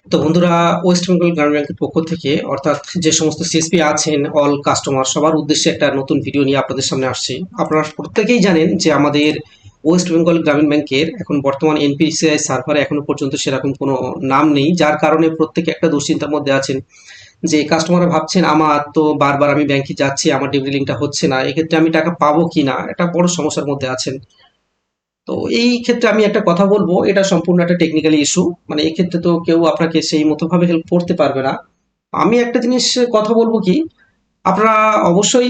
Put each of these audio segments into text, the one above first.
তো বন্ধুরা, ওয়েস্ট বেঙ্গল গ্রামীণ ব্যাংকের পক্ষ থেকে অর্থাৎ যে সমস্ত সিএসপি আছেন অল কাস্টমার সবার উদ্দেশ্যে একটা নতুন ভিডিও নিয়ে আপনাদের সামনে আসছি। আপনারা প্রত্যেকেই জানেন যে আমাদের ওয়েস্ট বেঙ্গল গ্রামীণ ব্যাংকের এখন বর্তমান এনপিসিআই সার্ভারে এখনো পর্যন্ত সেরকম কোনো নাম নেই, যার কারণে প্রত্যেকে একটা দুশ্চিন্তার মধ্যে আছেন যে কাস্টমাররা ভাবছেন আমার তো বারবার আমি ব্যাংকে যাচ্ছি, আমার ডিবিটি লিঙ্কটা হচ্ছে না, এক্ষেত্রে আমি টাকা পাবো কিনা, একটা বড় সমস্যার মধ্যে আছেন। তো এই ক্ষেত্রে আমি একটা কথা বলবো, এটা সম্পূর্ণ একটা টেকনিক্যালি ইস্যু, মানে এক্ষেত্রে তো কেউ আপনাকে সেই মতো ভাবে হেল্প করতে পারবে না। আমি একটা জিনিস কথা বলবো কি, আপনারা অবশ্যই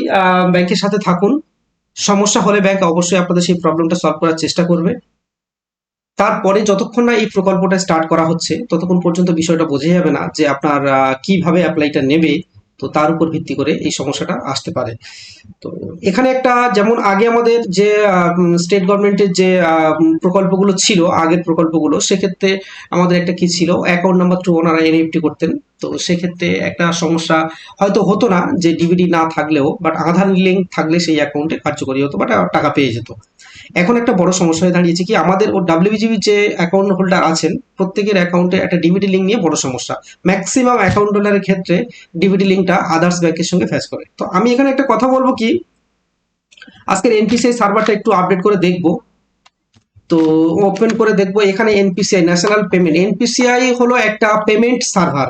ব্যাংকের সাথে থাকুন। সমস্যা হলে ব্যাংক অবশ্যই আপনাদের সেই প্রবলেমটা সলভ করার চেষ্টা করবে। তারপরে যতক্ষণ না এই প্রকল্পটা স্টার্ট করা হচ্ছে ততক্ষণ পর্যন্ত বিষয়টা বোঝা যাবে না যে আপনার কিভাবে অ্যাপ্লাইটা নেবে। তো তার উপর ভিত্তি করে এই সমস্যাটা আসতে পারে। তো এখানে একটা, যেমন আগে আমাদের যে স্টেট গভর্নমেন্টের যে প্রকল্পগুলো ছিল, আগের প্রকল্পগুলো, সেক্ষেত্রে আমাদের একটা কি ছিল, অ্যাকাউন্ট নাম্বার থ্রু ওনারা এনইএফটি করতেন। তো সেক্ষেত্রে একটা সমস্যা হয়তো হতো না যে ডিবিডি না থাকলেও, বাট আধার লিঙ্ক থাকলে সেই অ্যাকাউন্টে কার্যকরী হতো, বাট টাকা পেয়ে যেত। এখন একটা বড় সমস্যা হয়ে দাঁড়িয়েছে কি, আমাদের ও ডাব্লিউবিজিবি যে অ্যাকাউন্ট হোল্ডার আছেন প্রত্যেকের অ্যাকাউন্টে একটা ডিবিটি লিঙ্ক নিয়ে বড় সমস্যা। ম্যাক্সিমাম অ্যাকাউন্ট হোল্ডারের ক্ষেত্রে ডিবিটি লিঙ্কটা আদার্স ব্যাংকের সঙ্গে ফেস করে। তো আমি এখানে একটা কথা বলবো কি, আজকের এনপিসিআই সার্ভারটা একটু আপডেট করে দেখবো। তো ওপেন করে দেখবো, এখানে এনপিসিআই ন্যাশনাল পেমেন্ট, এনপিসিআই হলো একটা পেমেন্ট সার্ভার।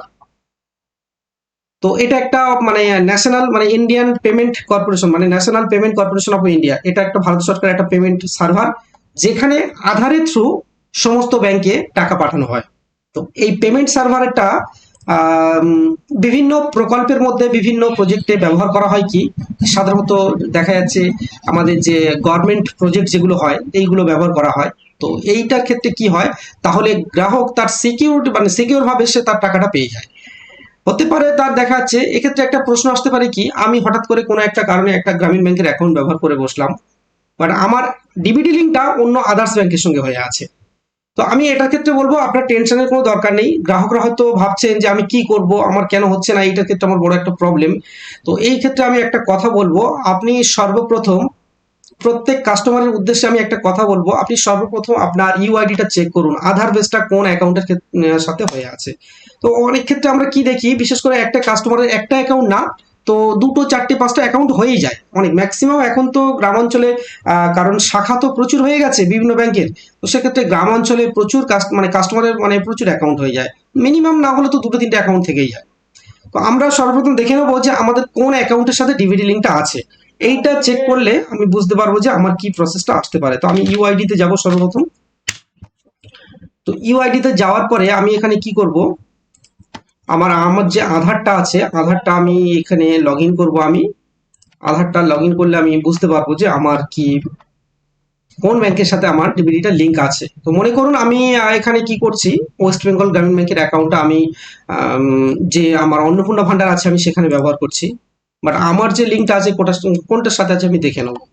তো এটা একটা মানে ন্যাশনাল মানে ইন্ডিয়ান পেমেন্ট কর্পোরেশন, মানে national payment corporation of India, এটা একটা ভারত সরকারের একটা পেমেন্ট সার্ভার, যেখানে আধারের থ্রু সমস্ত ব্যাংকে টাকা পাঠানো হয়। তো এই পেমেন্ট সার্ভারটা বিভিন্ন প্রকল্পের মধ্যে বিভিন্ন প্রজেক্টে ব্যবহার করা হয় কি, সাধারণত দেখা যাচ্ছে আমাদের যে গভর্নমেন্ট প্রজেক্ট যেগুলো হয় এইগুলো ব্যবহার করা হয়। তো এইটার ক্ষেত্রে কি হয়, তাহলে গ্রাহক তার সিকিউরিটি মানে সিকিউর ভাবে সে তার টাকাটা পেয়ে যায়। হতে পারে তার দেখা যাচ্ছে এক্ষেত্রে একটা প্রশ্ন আসতে পারে কি, আমি হঠাৎ করে কোনো একটা কারণে একটা গ্রামীণ ব্যাংকের অ্যাকাউন্ট ব্যবহার করে বসলাম, বাট আমার ডিবিটি লিঙ্কটা অন্য আদার্স ব্যাংকের সঙ্গে হয়ে আছে। তো আমি এটার ক্ষেত্রে বলবো আপনার টেনশনের কোনো দরকার নেই। গ্রাহকরা হয়তো ভাবছেন যে আমি কি করব, আমার কেন হচ্ছে না, এইটার ক্ষেত্রে আমার বড় একটা প্রবলেম। তো এই ক্ষেত্রে আমি একটা কথা বলবো, আপনি সর্বপ্রথম প্রত্যেক কাস্টমারের উদ্দেশ্যে আমি একটা কথা বলবো, আপনি সর্বপ্রথম আপনার ইউআইডিটা চেক করুন, আধার বেসটা কোন অ্যাকাউন্টের সাথে হয়ে আছে। তো অনেক ক্ষেত্রে আমরা কি দেখি, বিশেষ করে একটা কাস্টমারের একটা অ্যাকাউন্ট না, তো দুটো চারটে পাঁচটা অ্যাকাউন্ট হয়েই যায় অনেক ম্যাক্সিমাম এখন তো গ্রামাঞ্চলে। কারণ শাখা তো প্রচুর হয়ে গেছে বিভিন্ন ব্যাংকের। তো সেক্ষেত্রে গ্রামাঞ্চলে প্রচুর মানে কাস্টমারের মানে প্রচুর অ্যাকাউন্ট হয়ে যায়, মিনিমাম না হলে তো দুটো তিনটে অ্যাকাউন্ট থেকেই যায়। তো আমরা সর্বপ্রথম দেখে নেবো যে আমাদের কোন অ্যাকাউন্টের সাথে ডিভিডি লিঙ্কটা আছে। এইটা চেক করলে আমি বুঝতে পারবো যে আমার কি প্রসেসটা আসতে পারে। তো আমি ইউআইডি তে যাবো সর্বপ্রথম। তো ইউআইডি তে যাওয়ার পরে আমি এখানে কি করব, আমার আমার যে আধারটা আছে আধারটা আমি এখানে লগ ইন করবো। আমি আধারটা লগ ইন করলে আমি বুঝতে পারবো যে আমার কি কোন ব্যাংকের সাথে আমার ডিবিডিটা লিঙ্ক আছে। তো মনে করুন আমি এখানে কি করছি, ওয়েস্ট বেঙ্গল গ্রামীণ ব্যাংকের অ্যাকাউন্টটা আমি যে আমার অন্নপূর্ণা ভান্ডার আছে আমি সেখানে ব্যবহার করছি, বাট আমার যে লিঙ্কটা আছে কোনটার সাথে আছে আমি দেখে নেবো।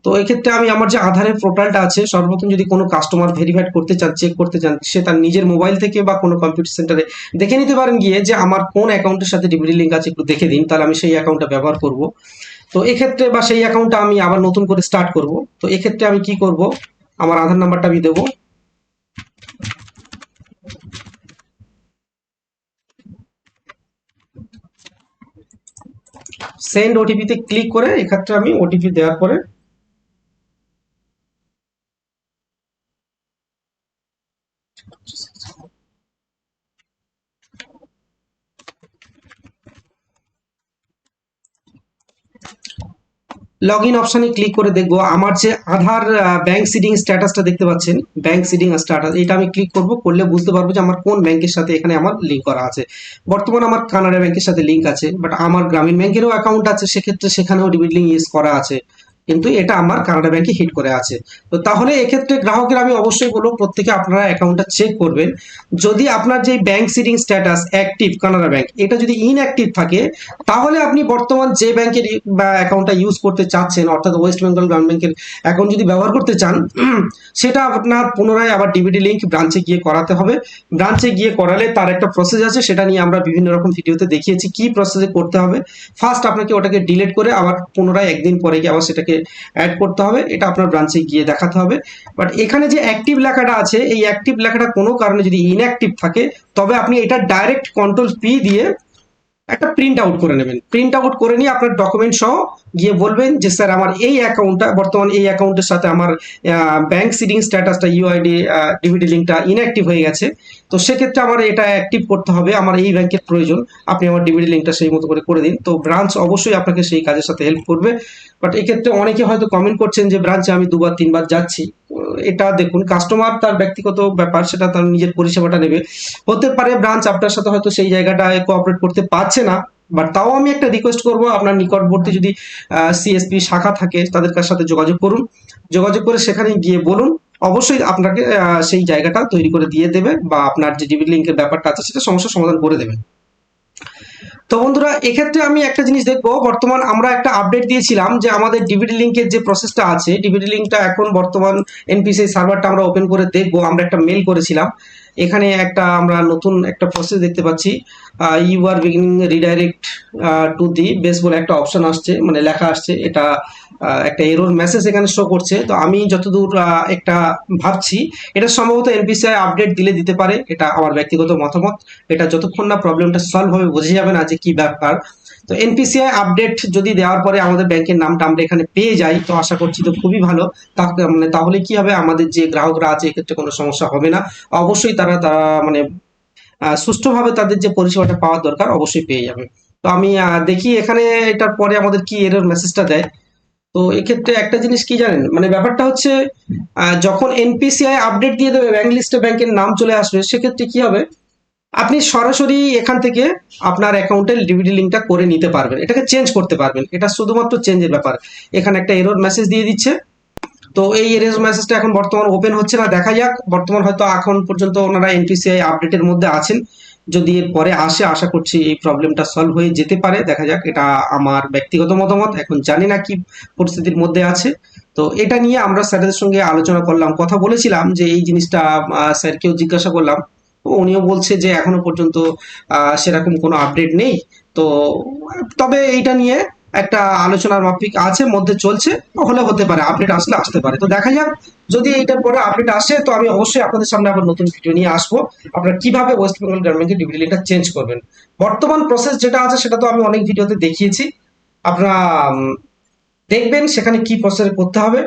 তো এক্ষেত্রে আমি আমার যে আধারের পোর্টালটা আছে, সর্বপ্রথম যদি কোনো কাস্টমার ভেরিফাইড করতে চান, চেক করতে চান, সে তার নিজের মোবাইল থেকে বা কোনো কম্পিউটার সেন্টারে দেখে নিতে পারেন গিয়ে যে আমার কোন অ্যাকাউন্টের সাথে ডিবিডি লিঙ্ক আছে, একটু দেখে দিন, তাহলে আমি সেই অ্যাকাউন্টটা ব্যবহার করব। তো এক্ষেত্রে বা সেই অ্যাকাউন্টটা আমি আবার নতুন করে স্টার্ট করব। তো এক্ষেত্রে আমি কি করব, আমার আধার নাম্বারটা আমি দেবো। সেন্ড ওটিপি তে ক্লিক করে এক্ষেত্রে আমি ওটিপি দেওয়ার পরে লগ ইন অপশনে ক্লিক করে দেখবো আমার যে আধার ব্যাংক সিডিং স্ট্যাটাসটা দেখতে পাচ্ছেন, ব্যাংক সিডিং স্ট্যাটাস, এটা আমি ক্লিক করব, করলে বুঝতে পারবো যে আমার কোন ব্যাংকের সাথে এখানে আমার লিঙ্ক করা আছে। বর্তমানে আমার কানাড়া ব্যাংকের সাথে লিঙ্ক আছে, বাট আমার গ্রামীণ ব্যাংকেরও অ্যাকাউন্ট আছে, সেক্ষেত্রে সেখানেও ডিবিট লিঙ্ক ইউজ করা আছে, কিন্তু এটা আমার কানাডা ব্যাংকে হিট করে আছে। তো তাহলে এক্ষেত্রে গ্রাহকের আমি অবশ্যই বলবো প্রত্যেকে আপনারা অ্যাকাউন্টটা চেক করবেন। যদি আপনার যে bank seeding status active Canada bank, এটা যদি ইনঅ্যাক্টিভ থাকে, তাহলে আপনি বর্তমান যে ব্যাংকের বা অ্যাকাউন্টটা ইউজ করতে চাচ্ছেন, অর্থাৎ ওয়েস্ট বেঙ্গল গ্রামীণ ব্যাংকের অ্যাকাউন্ট যদি ব্যবহার করতে চান, সেটা আপনার পুনরায় আবার ডিবিডি লিঙ্ক ব্রাঞ্চে গিয়ে করাতে হবে। ব্রাঞ্চে গিয়ে করালে তার একটা প্রসেস আছে, সেটা নিয়ে আমরা বিভিন্ন রকম ভিডিওতে দেখিয়েছি কি প্রসেসে করতে হবে। ফার্স্ট আপনাকে ওটাকে ডিলিট করে আবার পুনরায় একদিন পরে গিয়ে আবার সেটাকে আপনাকে অ্যাড করতে হবে, এটা আপনার ব্রাঞ্চে গিয়ে দেখাতে হবে। বাট এখানে যে অ্যাক্টিভ লেখাটা আছে, এই অ্যাক্টিভ লেখাটা কোনো কারণে যদি ইনঅ্যাক্টিভ থাকে, তবে আপনি এটা ডাইরেক্ট কন্ট্রোল পি দিয়ে একটা প্রিন্ট আউট করে নেবেন। প্রিন্ট আউট করে নিয়ে আপনার ডকুমেন্ট সহ গিয়ে বলবেন যে স্যার আমার এই অ্যাকাউন্টটা বর্তমান এই অ্যাকাউন্টের সাথে আমার ব্যাংক সিডিং স্ট্যাটাসটা ইউআইডি ডিভিডি লিঙ্কটা ইনঅ্যাক্টিভ হয়ে গেছে, তো সেক্ষেত্রে আমার এটা অ্যাক্টিভ করতে হবে, আমার এই ব্যাংকের প্রয়োজন, আপনি আমার ডিভিডি লিঙ্কটা সেই মতো করে দিন। তো ব্রাঞ্চ অবশ্যই আপনাকে সেই কাজের সাথে হেল্প করবে। বাট এক্ষেত্রে অনেকে হয়তো কমেন্ট করছেন যে ব্রাঞ্চে আমি 2 বার 3 বার যাচ্ছি। এটা দেখুন, কাস্টমার তার ব্যক্তিগত ব্যাপার, সেটা তার নিজের পরিষেবাটা নেবে। হতে পারে ব্রাঞ্চ আপনার সাথে হয়তো সেই জায়গাটায় কোঅপারেট করতে পারছে না, বাট তাও আমি একটা রিকোয়েস্ট করব, আপনার নিকটবর্তী যদি সিএসপি শাখা থাকে তাদের সাথে যোগাযোগ করুন, যোগাযোগ করে সেখানে গিয়ে বলুন, অবশ্যই আপনাকে সেই জায়গাটা তৈরি করে দিয়ে দেবে, বা আপনার যে ডিবিটি লিঙ্কের ব্যাপারটা আছে সেটা সমস্যার সমাধান করে দেবে। তো বন্ধুরা, এক্ষেত্রে আমি একটা জিনিস দেখবো, বর্তমান আমরা একটা আপডেট দিয়েছিলাম যে আমাদের ডিভিডি লিঙ্কের যে প্রসেসটা আছে, ডিভিডি লিঙ্কটা এখন বর্তমান এনপিসি সার্ভারটা আমরা ওপেন করে দেখবো। আমরা একটা মেল করেছিলাম, এখানে আমরা নতুন একটা প্রসেস দেখতে পাচ্ছি, you are beginning redirect to the base বলে একটা অপশন আসছে, মানে লেখা আসছে, এটা একটা এরর মেসেজ এখানে শো করছে। তো আমি যতদূর একটা ভাবছি, এটা সম্ভবত এনপিসিআই আপডেট দিলে দিতে পারে, এটা আমার ব্যক্তিগত মতামত। এটা যতক্ষণ না প্রবলেমটা সলভ হবে বোঝা যাবে না যে কি ব্যাপার। তো এনপিসিআই আপডেট যদি দেওয়ার পরে আমাদের ব্যাংকের নামটা আমরা এখানে পেয়ে যাই, তো আশা করছি তো খুবই ভালো। মানে তাহলে কি হবে, আমাদের যে গ্রাহকরা আছে এক্ষেত্রে কোনো সমস্যা হবে না, অবশ্যই তারা মানে সুষ্ঠুভাবে তাদের যে পরিষেবাটা পাওয়ার দরকার অবশ্যই পেয়ে যাবে। তো আমি দেখি এখানে এটার পরে আমাদের কি এরর মেসেজটা দেয়। তো এক্ষেত্রে একটা জিনিস কি জানেন, মানে ব্যাপারটা হচ্ছে যখন এনপিসিআই আপডেট দিয়ে দেবে, ব্যাংক লিস্টে ব্যাংকের নাম চলে আসবে, সেক্ষেত্রে কি হবে, আপনি সরাসরি এখান থেকে আপনার অ্যাকাউন্টের ডিভিডি লিঙ্কটা করে নিতে পারবেন, এটাকে চেঞ্জ করতে পারবেন। এটা শুধুমাত্র চেঞ্জের ব্যাপার। এখানে একটা এরর মেসেজ দিয়ে দিচ্ছে, তো এই এরর মেসেজটা এখন বর্তমান ওপেন হচ্ছে না, দেখা যাক। বর্তমান হয়তো এখন পর্যন্ত ওনারা এনপিসিআই আপডেটের মধ্যে আছেন, যদি এর পরে আসে আশা করছি এই প্রবলেমটা সলভ হয়ে যেতে পারে, দেখা যাক। এটা আমার ব্যক্তিগত মতামত, এখন জানি না কি পরিস্থিতির মধ্যে আছে। তো এটা নিয়ে আমরা স্যারের সঙ্গে আলোচনা করলাম, কথা বলেছিলাম যে এই জিনিসটা স্যারকেও জিজ্ঞাসা করলাম, উনিও বলছে যে এখনো পর্যন্ত সেরকম কোনো আপডেট নেই। তো তবে এইটা নিয়ে একটা আলোচনার মাফিক আছে, মধ্যে চলছে, হলে হতে পারে, আপডেট আসলে আসতে পারে। তো দেখা যাক, যদি এইটার পরে আপডেট আসে তো আমি অবশ্যই আপনাদের সামনে আবার নতুন ভিডিও নিয়ে আসবো, আপনারা কিভাবে ওয়েস্ট বেঙ্গল গ্রামীণকে ডিভিডি লিঙ্কটা চেঞ্জ করবেন। বর্তমান প্রসেস যেটা আছে সেটা তো আমি অনেক ভিডিওতে দেখিয়েছি, আপনারা দেখবেন সেখানে কি প্রসেস করতে হবে।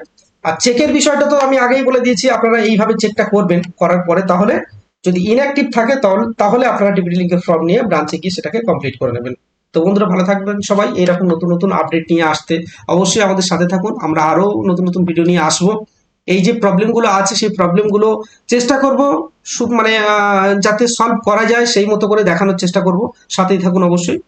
আর চেকের বিষয়টা তো আমি আগেই বলে দিয়েছি, আপনারা এইভাবে চেকটা করবেন, করার পরে তাহলে যদি ইনঅ্যাক্টিভ থাকে তাহলে আপনারা ডিভিডি লিঙ্কের ফর্ম নিয়ে ব্রাঞ্চে গিয়ে সেটাকে কমপ্লিট করে নেবেন। তো বন্ধুরা, ভালো থাকবেন সবাই, এইরকম নতুন নতুন আপডেট নিয়ে আসতে অবশ্যই আমাদের সাথে থাকুন, আমরা আরো নতুন নতুন ভিডিও নিয়ে আসবো। এই যে প্রবলেমগুলো আছে সেই প্রবলেমগুলো চেষ্টা করব মানে যাতে সলভ করা যায় সেই মতো করে দেখানোর চেষ্টা করব, সাথেই থাকুন অবশ্যই।